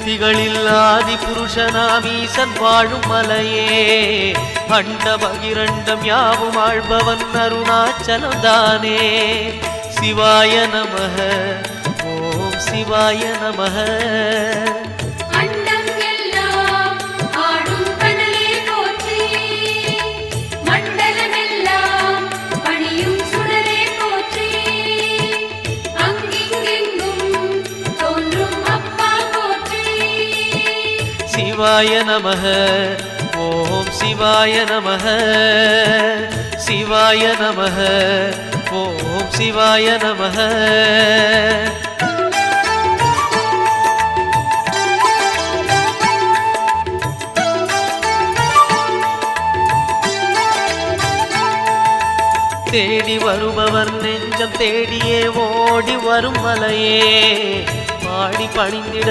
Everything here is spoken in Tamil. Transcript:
திகளில் ஆதி புருஷனாமீசன் வாழும் மலையே அண்ட பகிரண்டம் யாவும் ஆழ்பவன் அருணாச்சலம் தானே சிவாய நமஹ ஓம் சிவாய நமஹ சிவாய நமஹ ஓம் சிவாய நமஹ சிவாய நமஹ ஓம் சிவாய நமஹ தேடி வருபவர் நெஞ்சம் தேடியே ஓடி வரும் மலையே பாடி பணிந்திட